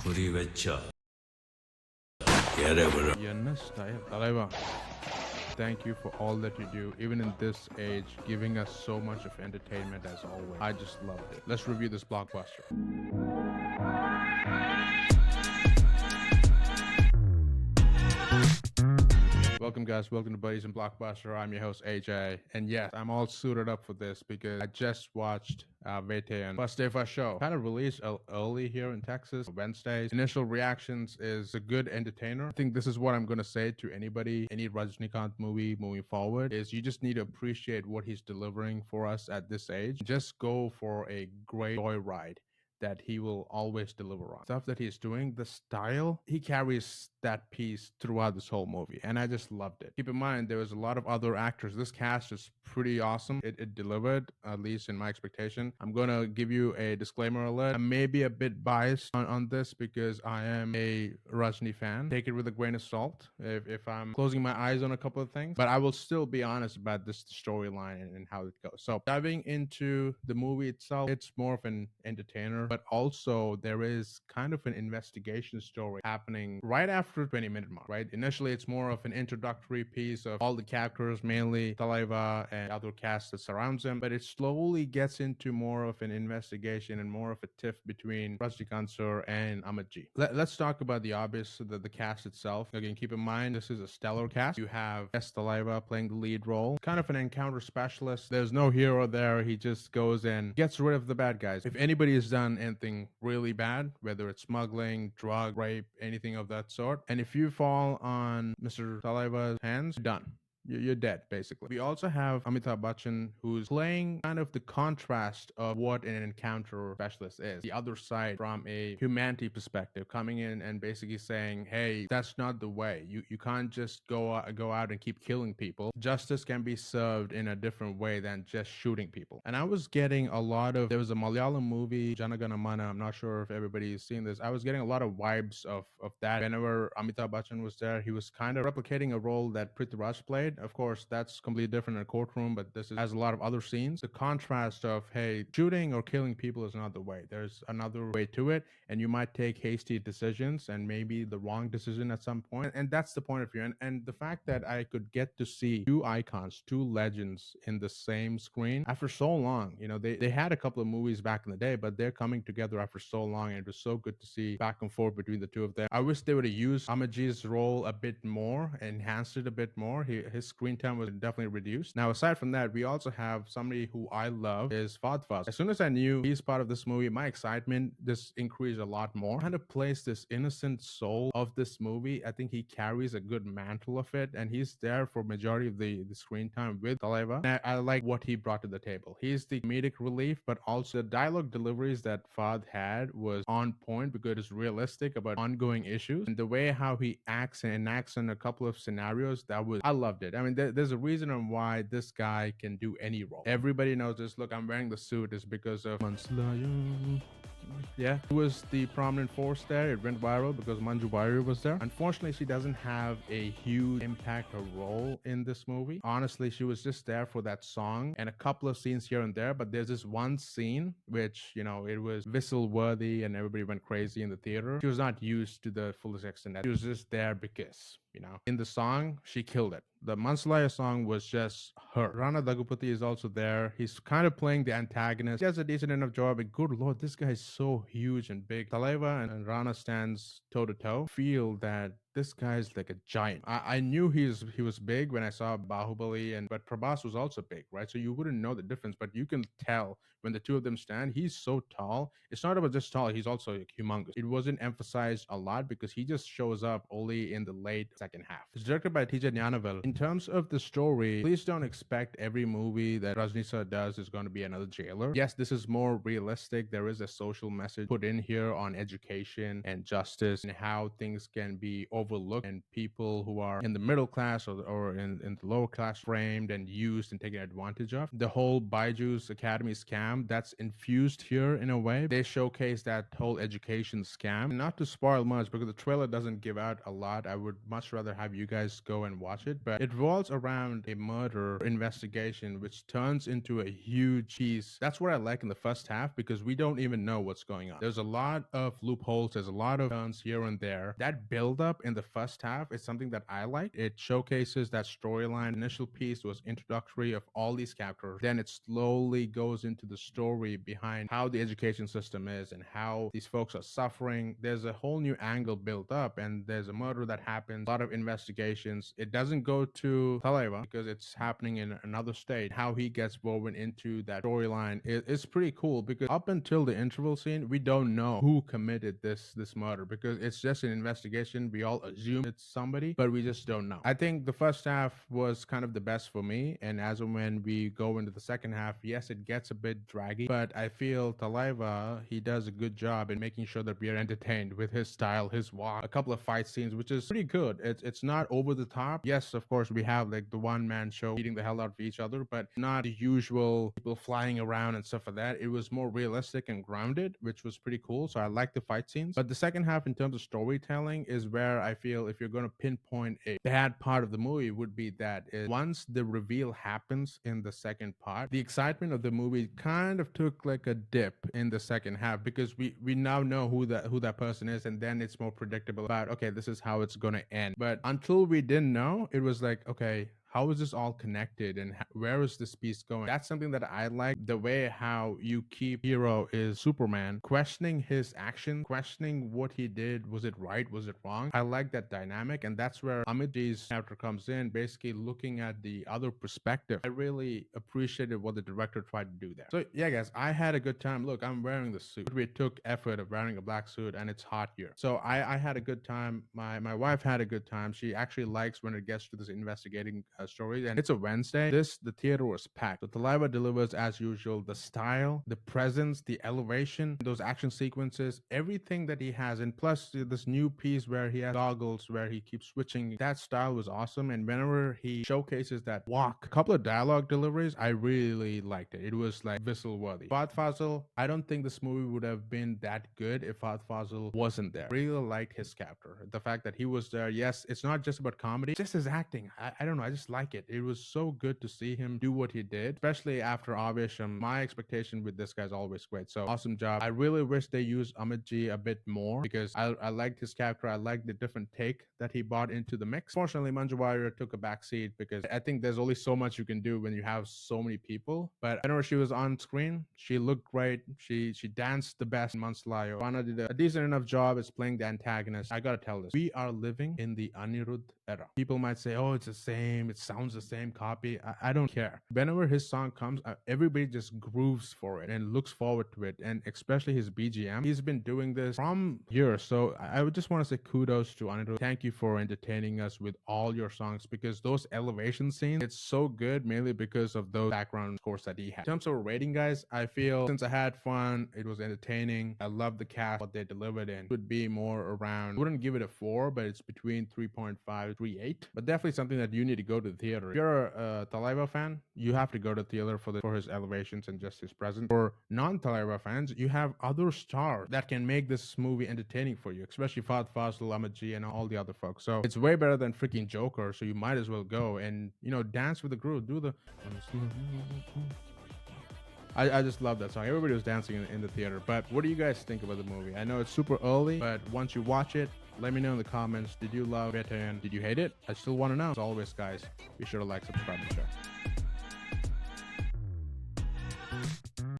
Yenna style. Thalaivaa, thank you for all that you do, even in this age, giving us so much of entertainment as always. I just loved it. Let's review this blockbuster. Welcome, guys. Welcome to Buddies and Blockbuster. I'm your host, AJ. And yes, I'm all suited up for this because I just watched Vettaiyan first day first show. Kind of released early here in Texas, Wednesdays. Initial reactions is a good entertainer. I think this is what I'm going to say to anybody, any Rajnikanth movie moving forward, is you just need to appreciate what he's delivering for us at this age. Just go for a great joyride that he will always deliver on. Stuff that he's doing, the style, he carries that piece throughout this whole movie, and I just loved it. Keep in mind, there was a lot of other actors. This cast is pretty awesome. It delivered, at least in my expectation. I'm gonna give you a disclaimer alert. I may be a bit biased on this because I am a Rajni fan. Take it with a grain of salt if I'm closing my eyes on a couple of things, but I will still be honest about this storyline and how it goes. So diving into the movie itself, it's more of an entertainer, but also there is kind of an investigation story happening right after 20-minute mark, right? Initially, it's more of an introductory piece of all the characters, mainly Thalaivaa and other cast that surrounds him, but it slowly gets into more of an investigation and more of a tiff between Rajnikanth sir and Amitji. Let's talk about the obvious, the cast itself. Again, keep in mind, this is a stellar cast. You have S. Thalaivaa playing the lead role, kind of an encounter specialist. There's no hero there. He just goes and gets rid of the bad guys. If anybody has done anything really bad, whether it's smuggling, drug, rape, anything of that sort, and if you fall on Mr. Thalaivaa's hands, you're done. You're dead, basically. We also have Amitabh Bachchan, who's playing kind of the contrast of what an encounter specialist is. The other side from a humanity perspective, coming in and basically saying, hey, that's not the way. You can't just go out and keep killing people. Justice can be served in a different way than just shooting people. And I was getting a lot of, there was a Malayalam movie, Jana Gana Mana, I'm not sure if everybody's seen this. I was getting a lot of vibes of that. Whenever Amitabh Bachchan was there, he was kind of replicating a role that Prithviraj played. Of course, that's completely different in a courtroom, but has a lot of other scenes. The contrast of, hey, shooting or killing people is not the way. There's another way to it, and you might take hasty decisions and maybe the wrong decision at some point. And that's the point of view. And the fact that I could get to see two icons, two legends in the same screen after so long. They had a couple of movies back in the day, but they're coming together after so long, and it was so good to see back and forth between the two of them. I wish they would have used Amitji's role a bit more, enhanced it a bit more. His screen time was definitely reduced. Now, aside from that, we also have somebody who I love is Fahad Faasil. As soon as I knew he's part of this movie, my excitement just increased a lot more. Kind of plays this innocent soul of this movie. I think he carries a good mantle of it, and he's there for majority of the screen time with Thalaivaa. And I like what he brought to the table. He's the comedic relief, but also the dialogue deliveries that Fahad had was on point because it's realistic about ongoing issues, and the way how he acts and enacts in a couple of scenarios, I loved it. I mean, there's a reason on why this guy can do any role. Everybody knows this. Look, I'm wearing the suit is because of Mansilaayo. Yeah, it was the prominent force there. It went viral because Manju Warrier was there. Unfortunately, she doesn't have a huge impact or role in this movie. Honestly, she was just there for that song and a couple of scenes here and there. But there's this one scene which, it was whistle worthy and everybody went crazy in the theater. She was not used to the fullest extent. She was just there because, in the song, she killed it. The Mansilaayo song was just her. Rana Daggubati is also there. He's kind of playing the antagonist. He has a decent enough job, but good lord, this guy is so huge and big. Thalaivaa and Rana stands toe to toe. Feel that this guy's like a giant. I knew he was big when I saw Bahubali, but Prabhas was also big, right? So you wouldn't know the difference, but you can tell when the two of them stand. He's so tall. It's not about just tall. He's also like, humongous. It wasn't emphasized a lot because he just shows up only in the late second half. It's directed by TJ Nyanavel. In terms of the story, please don't expect every movie that Rajni sir does is going to be another jailer. Yes, this is more realistic. There is a social message put in here on education and justice and how things can be overlooked and people who are in the middle class or in the lower class framed and used and taken advantage of. The whole Baiju's Academy scam that's infused here in a way. They showcase that whole education scam. And not to spoil much because the trailer doesn't give out a lot. I would much rather have you guys go and watch it. But it revolves around a murder investigation which turns into a huge piece. That's what I like in the first half because we don't even know what's going on. There's a lot of loopholes. There's a lot of turns here and there. That build up in the first half is something that I like. It showcases that storyline. Initial piece was introductory of all these characters. Then it slowly goes into the story behind how the education system is and how these folks are suffering. There's a whole new angle built up and there's a murder that happens, a lot of investigations. It doesn't go to Thalaivaa because it's happening in another state. How he gets woven into that storyline is pretty cool because up until the interval scene, we don't know who committed this murder because it's just an investigation. We all assume it's somebody, but we just don't know. I think the first half was kind of the best for me, and as and when we go into the second half, yes, it gets a bit draggy, but I feel Thalaivaa, he does a good job in making sure that we are entertained with his style, his walk, a couple of fight scenes, which is pretty good. It's not over the top. Yes, of course, we have like the one-man show beating the hell out of each other, but not the usual people flying around and stuff like that. It was more realistic and grounded, which was pretty cool. So I like the fight scenes. But the second half, in terms of storytelling, is where I feel if you're going to pinpoint a bad part of the movie, would be that is once the reveal happens in the second part, the excitement of the movie kind of took like a dip in the second half because we now know who that person is, and then it's more predictable about okay, this is how it's going to end. But until we didn't know, it was like okay, how is this all connected and where is this piece going? That's something that I like, the way how you keep hero is Superman questioning his action, questioning what he did. Was it right? Was it wrong? I like that dynamic, and that's where Amit's character comes in, basically looking at the other perspective. I really appreciated what the director tried to do there. So yeah, guys, I had a good time. Look, I'm wearing the suit. We took effort of wearing a black suit, and it's hot here. So I had a good time. My wife had a good time. She actually likes when it gets to this investigating stories, and it's a Wednesday. The theater was packed. So Thalaivaa delivers as usual. The style, the presence, the elevation, those action sequences, everything that he has, and plus this new piece where he has goggles where he keeps switching. That style was awesome, and whenever he showcases that walk, a couple of dialogue deliveries, I really liked it. It was like whistle worthy. Fahad Faasil, I don't think this movie would have been that good if Fahad Faasil wasn't there. Really liked his character. The fact that he was there. Yes, it's not just about comedy, just his acting. I don't know. I just like it. It was so good to see him do what he did, especially after Avesham. My expectation with this guy's always great. So awesome job. I really wish they used Amit a bit more because I liked his character. I liked the different take that he brought into the mix. Fortunately, Manju Warrier took a back seat because I think there's only so much you can do when you have so many people. But whenever she was on screen, she looked great. She danced the best in Mansilaayo. Rana did a decent enough job as playing the antagonist. I gotta tell this. We are living in the Anirudh era. People might say, oh, it's the same. It sounds the same copy. I don't care. Whenever his song comes, everybody just grooves for it and looks forward to it. And especially his BGM. He's been doing this from years. So I would just want to say kudos to Anirudh. Thank you for entertaining us with all your songs because those elevation scenes, it's so good mainly because of those background scores that he had. In terms of rating, guys, I feel since I had fun, it was entertaining. I love the cast, what they delivered in. It would be more around, I wouldn't give it a 4, but it's between 3.5, 3.8. But definitely something that you need to go to the theater. If you're a Thalaivaa fan, you have to go to the theater for his elevations and just his presence. For non-Thalaivaa fans, you have other stars that can make this movie entertaining for you, especially Fahad Faasil, Amit, and all the other folks. So it's way better than freaking Joker, so you might as well go and, dance with the group. Do the... I just love that song. Everybody was dancing in the theater. But what do you guys think about the movie? I know it's super early, but once you watch it, let me know in the comments. Did you love Vettaiyan? Did you hate it? I still want to know. As always, guys, be sure to like, subscribe, and share.